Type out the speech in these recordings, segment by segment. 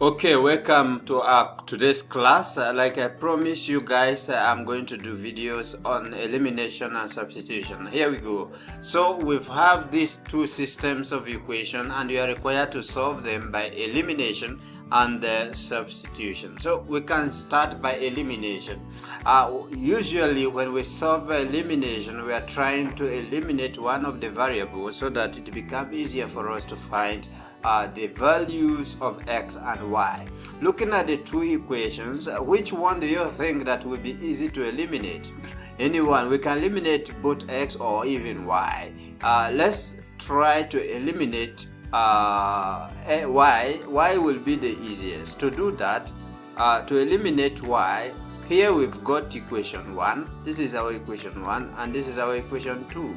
Okay, welcome to today's class. Like I promised you guys, I'm going to do videos on elimination and substitution. Here we go. So we have these two systems of equation and you are required to solve them by elimination and substitution. So we can start by elimination. Usually when we solve elimination, we are trying to eliminate one of the variables so that it becomes easier for us to find the values of x and y. Looking at the two equations, which one do you think that will be easy to eliminate? Anyone. We can eliminate both x or even y. Let's try to eliminate y. Y will be the easiest. To do that, to eliminate y, here we've got equation 1. This is our equation 1 and this is our equation 2.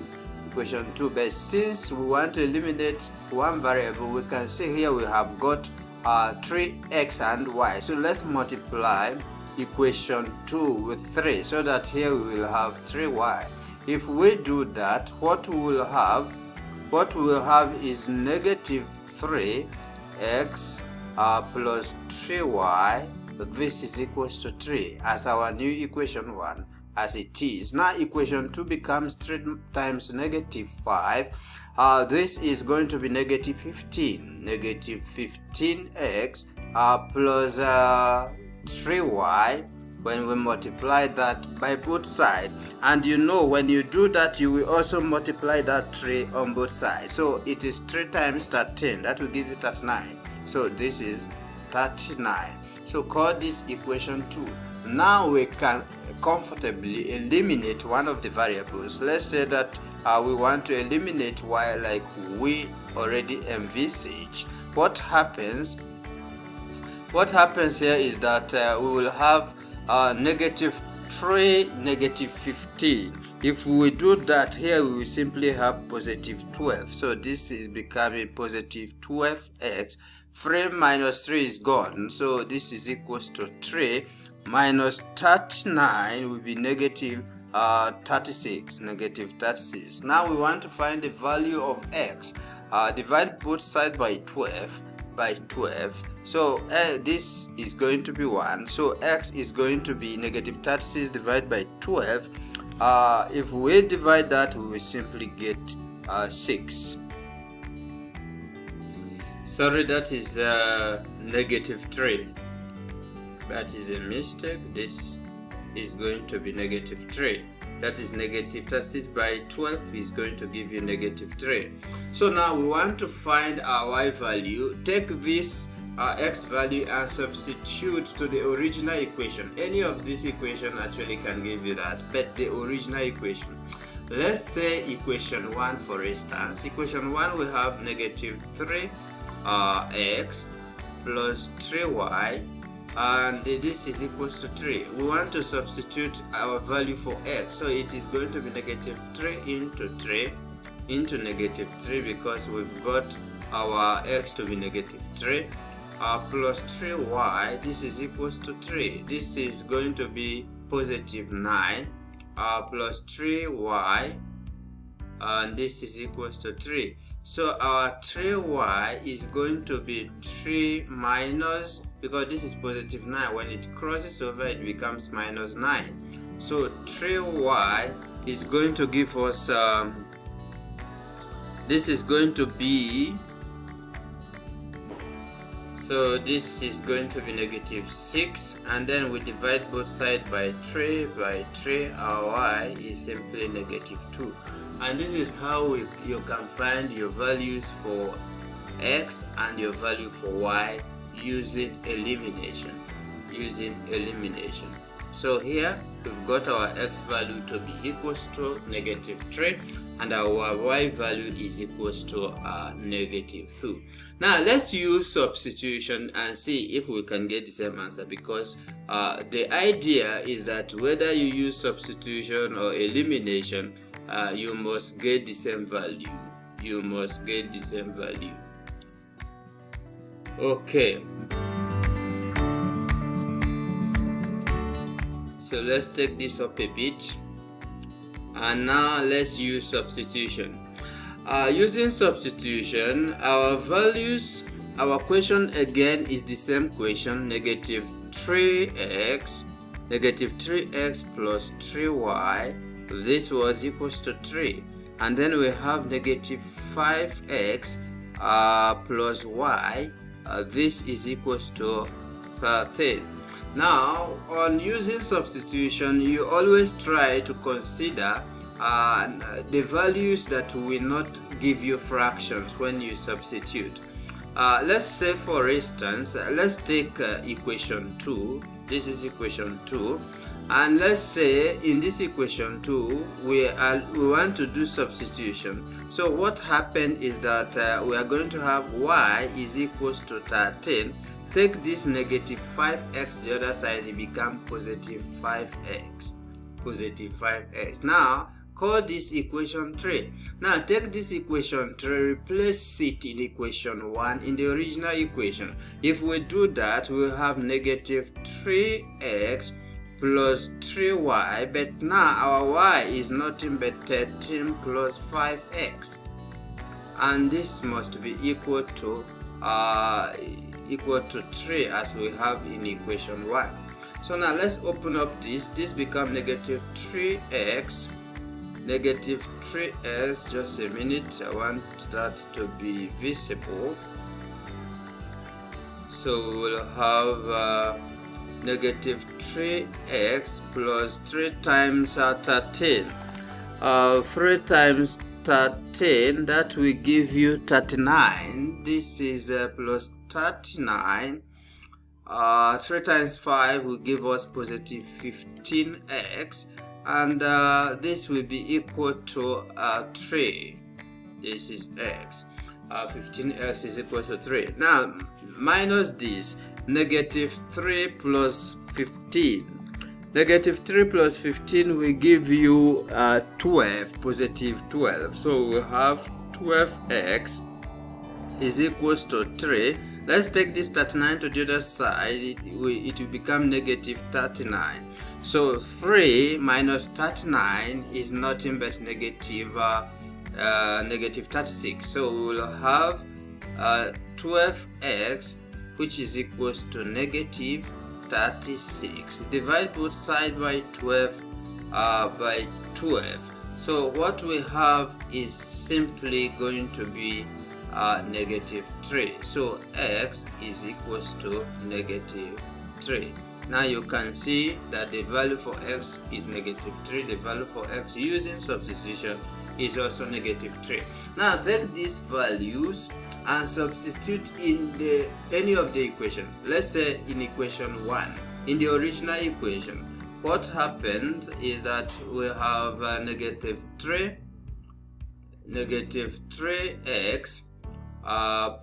Equation 2, but since we want to eliminate one variable, we can see here we have got 3x and y. So let's multiply equation 2 with 3 so that here we will have 3y. If we do that, what we will have is negative 3x plus 3y. This is equals to 3 as our new equation 1. As it is. Now equation 2 becomes 3 times negative 5. This is going to be negative 15. Negative 15x plus 3y when we multiply that by both sides. And you know when you do that, you will also multiply that 3 on both sides. So it is 3 times 13. That will give you 39. So this is 39. So call this equation 2. Now we can comfortably eliminate one of the variables. Let's say that we want to eliminate y like we already envisaged. What happens here is that we will have negative 3, negative 15. If we do that, here we will simply have positive 12. So this is becoming positive 12x. 3 minus 3 is gone. So this is equals to 3 minus 39 will be negative 36. Negative 36. Now we want to find the value of x. Divide both sides by 12. So this is going to be 1. So x is going to be negative 36 divided by 12. If we divide that, we will simply get 6. Sorry, that is negative 3. That is a mistake. This is going to be negative 3. That is negative 36 by 12 is going to give you negative 3. So now we want to find our y value. Take this x value and substitute to the original equation. Any of this equation actually can give you that, but the original equation. Let's say equation 1 for instance. Equation 1 we have negative 3x plus 3y. And this is equals to 3. We want to substitute our value for x, so it is going to be negative 3 into 3 into negative 3 because we've got our x to be negative 3 plus 3y. This is equals to 3. This is going to be positive 9 plus 3y, and this is equals to 3. So our 3y is going to be 3 minus, because this is positive 9, when it crosses over it becomes minus 9. So 3y is going to give us, this is going to be, so this is going to be negative 6, and then we divide both sides by 3. Our y is simply negative 2. And this is how you can find your values for x and your value for y using elimination. So here we've got our x value to be equals to negative 3 and our y value is equals to negative 2. Now let's use substitution and see if we can get the same answer, because the idea is that whether you use substitution or elimination, you must get the same value. Okay. So let's take this up a bit. And now let's use substitution. Using substitution, our values our question again is the same question, negative 3x plus 3y, this was equals to 3, and then we have negative 5x plus y, this is equals to 13. Now, on using substitution, you always try to consider the values that will not give you fractions when you substitute. Let's say, for instance, let's take equation 2. This is equation 2, and let's say in this equation 2 we want to do substitution. So what happened is that we are going to have y is equals to 13. Take this negative 5x the other side, it becomes positive 5x. Now call this equation 3. Now take this equation 3, replace it in equation 1 in the original equation. If we do that, we'll have negative 3x plus 3y, but now our y is nothing but 13 plus 5x, and this must be equal to 3 as we have in equation 1. So now let's open up this becomes negative 3x, just a minute, I want that to be visible. So we will have negative 3x plus 3 times 13. 3 times 13, that will give you 39. This is plus 39. 3 times 5 will give us positive 15x, and this will be equal to 3. This is x. 15x is equal to 3. Now minus this, negative 3 plus 15. Negative 3 plus 15 will give you 12, positive 12. So we have 12x is equals to 3. Let's take this 39 to the other side, it will become negative 39. So 3 minus 39 is nothing but negative 36. So we will have 12x, which is equals to negative 36. Divide both sides by 12 by 12. So what we have is simply going to be negative 3. So x is equals to negative 3. Now you can see that the value for x is negative 3. The value for x using substitution is also negative 3. Now take these values and substitute in any of the equation. Let's say in equation 1, in the original equation, what happened is that we have negative 3x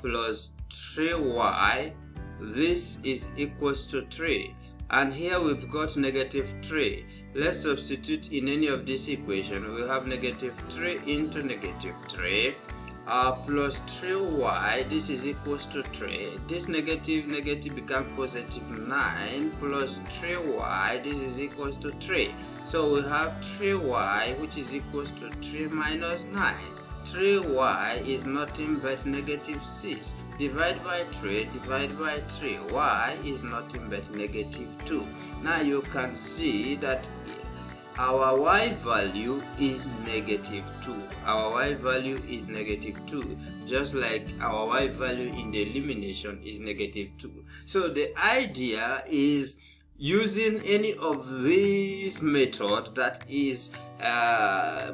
plus 3y. This is equals to 3, and here we've got negative 3. Let's substitute in any of this equation. We have negative 3 into negative 3 plus 3y. This is equals to 3. This negative becomes positive 9 plus 3y. This is equals to 3. So we have 3y, which is equals to 3 minus 9. 3y is nothing but negative 6. Divide by 3, divide by 3. Y is nothing but negative 2. Now you can see that our y value is negative 2. Our y value is negative 2, just like our y value in the elimination is negative 2. So the idea is using any of these methods that is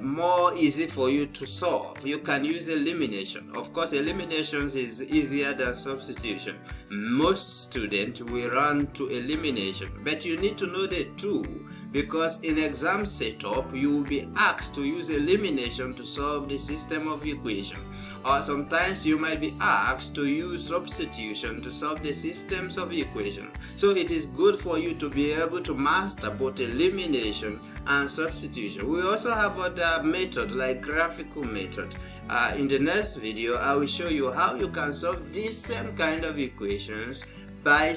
more easy for you to solve. You can use elimination. Of course, eliminations is easier than substitution. Most students will run to elimination, but you need to know the tool, because in exam setup you will be asked to use elimination to solve the system of equation, or sometimes you might be asked to use substitution to solve the systems of equation. So it is good for you to be able to master both elimination and substitution. We also have other methods like graphical method. In the next video I will show you how you can solve these same kind of equations by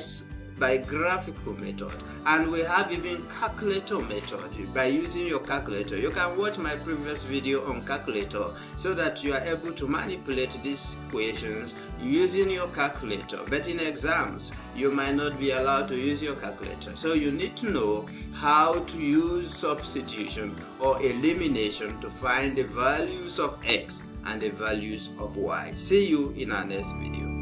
by graphical method, and we have even calculator method by using your calculator. You can watch my previous video on calculator so that you are able to manipulate these equations using your calculator. But in exams, you might not be allowed to use your calculator, so you need to know how to use substitution or elimination to find the values of x and the values of y. See you in our next video.